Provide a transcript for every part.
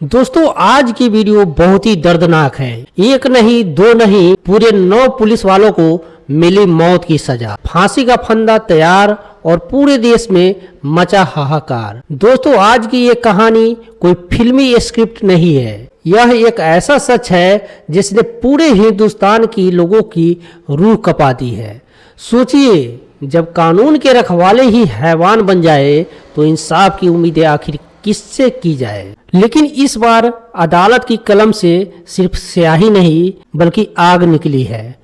दोस्तों आज की वीडियो बहुत ही दर्दनाक है। एक नहीं दो नहीं पूरे 9 पुलिस वालों को मिली मौत की सजा। फांसी का फंदा तैयार और पूरे देश में मचा हाहाकार। दोस्तों आज की ये कहानी कोई फिल्मी स्क्रिप्ट नहीं है। यह एक ऐसा सच है जिसने पूरे हिंदुस्तान की लोगों की रूह कपा दी है। सोचिए, जब कानून के रखवाले ही हैवान बन जाए तो इंसाफ की उम्मीदें आखिर किससे की जाए। लेकिन इस बार अदालत की कलम से सिर्फ स्याही नहीं बल्कि आग निकली है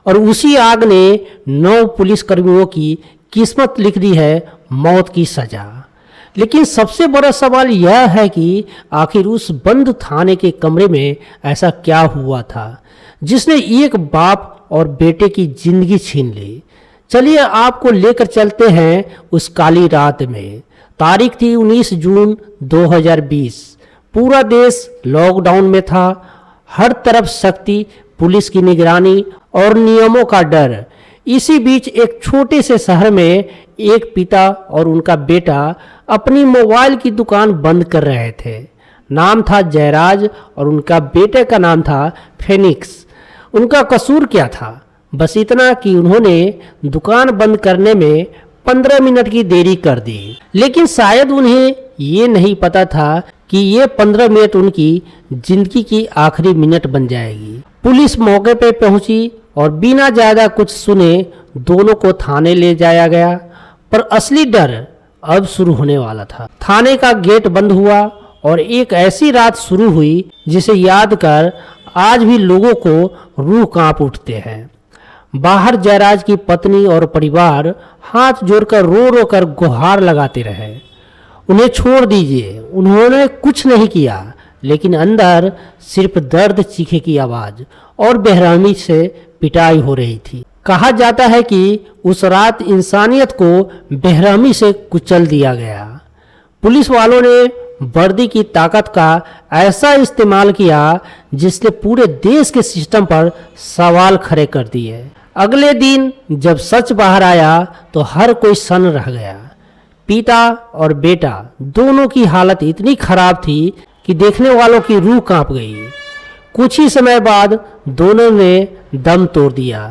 और उसी आग ने 9 पुलिसकर्मियों की किस्मत लिख दी है मौत की सजा। लेकिन सबसे बड़ा सवाल यह है कि आखिर उस बंद थाने के कमरे में ऐसा क्या हुआ था जिसने एक बाप और बेटे की जिंदगी छीन ली। चलिए आपको लेकर चलते हैं उस काली रात में। तारीख थी 19 जून 2020। पूरा देश लॉकडाउन में था। हर तरफ सख्ती, पुलिस की निगरानी और नियमों का डर। इसी बीच एक छोटे से शहर में एक पिता और उनका बेटा अपनी मोबाइल की दुकान बंद कर रहे थे। नाम था जयराज और उनका बेटे का नाम था फेनिक्स। उनका कसूर क्या था? बस इतना कि उन्होंने दुकान बंद करने में 15 मिनट की देरी कर दी। लेकिन शायद उन्हें ये नहीं पता था कि ये 15 मिनट उनकी जिंदगी की आखिरी मिनट बन जाएगी। पुलिस मौके पे पहुंची और बिना ज्यादा कुछ सुने दोनों को थाने ले जाया गया। पर असली डर अब शुरू होने वाला था। थाने का गेट बंद हुआ और एक ऐसी रात शुरू हुई जिसे याद कर आज भी लोगों को रूह कांप उठते हैं। बाहर जयराज की पत्नी और परिवार हाथ जोड़कर रो रो कर गुहार लगाते रहे, उन्हें छोड़ दीजिए। उन्होंने कुछ नहीं किया, लेकिन अंदर सिर्फ दर्द चीखे की आवाज और बेरहमी से पिटाई हो रही थी। कहा जाता है कि उस रात इंसानियत को बेरहमी से कुचल दिया गया। पुलिस वालों ने वर्दी की ताकत का ऐसा इस्तेमाल किया जिसने पूरे देश के सिस्टम पर सवाल खड़े कर दिए। अगले दिन जब सच बाहर आया तो हर कोई सन्न रह गया। पिता और बेटा दोनों की हालत इतनी खराब थी कि देखने वालों की रूह कांप गई। कुछ ही समय बाद दोनों ने दम तोड़ दिया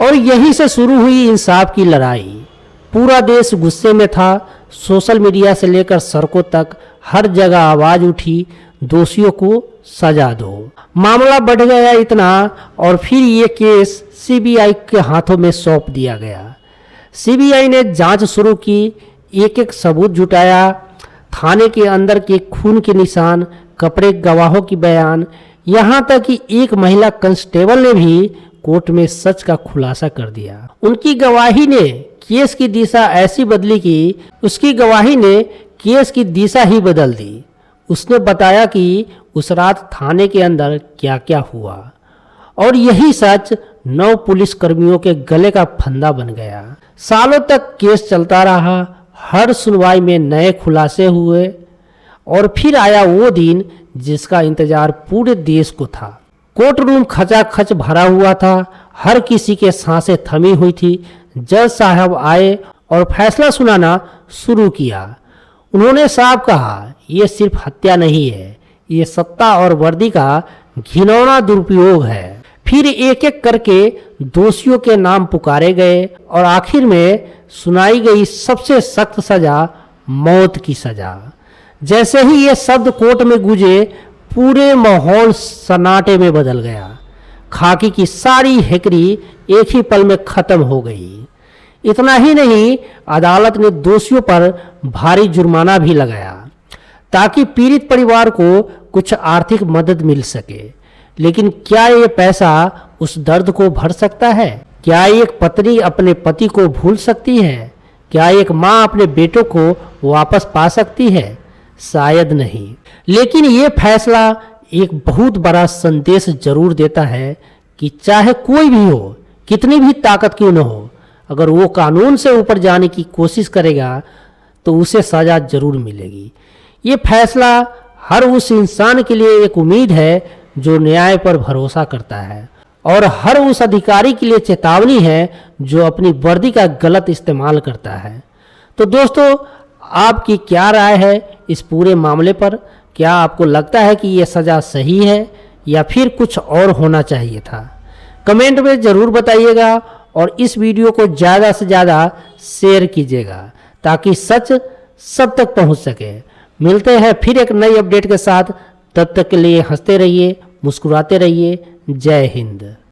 और यहीं से शुरू हुई इंसाफ की लड़ाई। पूरा देश गुस्से में था। सोशल मीडिया से लेकर सड़कों तक हर जगह आवाज उठी, दोषियों को सजा दो। मामला बढ़ गया इतना और फिर ये केस सीबीआई के हाथों में सौंप दिया गया। सीबीआई ने जांच शुरू की, एक एक सबूत जुटाया। थाने के अंदर के खून के निशान, कपड़े, गवाहों की बयान, यहाँ तक कि एक महिला कांस्टेबल ने भी कोर्ट में सच का खुलासा कर दिया। उनकी गवाही ने केस की दिशा ऐसी बदली कि उसकी गवाही ने केस की दिशा ही बदल दी। उसने बताया कि उस रात थाने के अंदर क्या क्या हुआ और यही सच 9 पुलिसकर्मियों के गले का फंदा बन गया। सालों तक केस चलता रहा। हर सुनवाई में नए खुलासे हुए और फिर आया वो दिन जिसका इंतजार पूरे देश को था। कोर्ट रूम खचाखच भरा हुआ था। हर किसी के सांसें थमी हुई थी। जज साहब आए और फैसला सुनाना शुरू किया। उन्होंने साफ कहा, ये सिर्फ हत्या नहीं है, ये सत्ता और वर्दी का घिनौना दुरुपयोग है। फिर एक एक करके दोषियों के नाम पुकारे गए और आखिर में सुनाई गई सबसे सख्त सजा, मौत की सजा। जैसे ही ये शब्द कोर्ट में गूंजे, पूरे माहौल सन्नाटे में बदल गया। खाकी की सारी हेकरी एक ही पल में खत्म हो गई। इतना ही नहीं, अदालत ने दोषियों पर भारी जुर्माना भी लगाया ताकि पीड़ित परिवार को कुछ आर्थिक मदद मिल सके। लेकिन क्या ये पैसा उस दर्द को भर सकता है? क्या एक पत्नी अपने पति को भूल सकती है? क्या एक माँ अपने बेटों को वापस पा सकती है? शायद नहीं। लेकिन ये फैसला एक बहुत बड़ा संदेश जरूर देता है कि चाहे कोई भी हो, कितनी भी ताकत क्यों न हो, अगर वो कानून से ऊपर जाने की कोशिश करेगा तो उसे सजा जरूर मिलेगी। ये फैसला हर उस इंसान के लिए एक उम्मीद है जो न्याय पर भरोसा करता है और हर उस अधिकारी के लिए चेतावनी है जो अपनी वर्दी का गलत इस्तेमाल करता है। तो दोस्तों, आपकी क्या राय है इस पूरे मामले पर? क्या आपको लगता है कि यह सज़ा सही है या फिर कुछ और होना चाहिए था? कमेंट में ज़रूर बताइएगा और इस वीडियो को ज़्यादा से ज़्यादा शेयर कीजिएगा ताकि सच सब तक पहुंच सके। मिलते हैं फिर एक नई अपडेट के साथ, तब तक के लिए हंसते रहिए, मुस्कुराते रहिए। जय हिंद।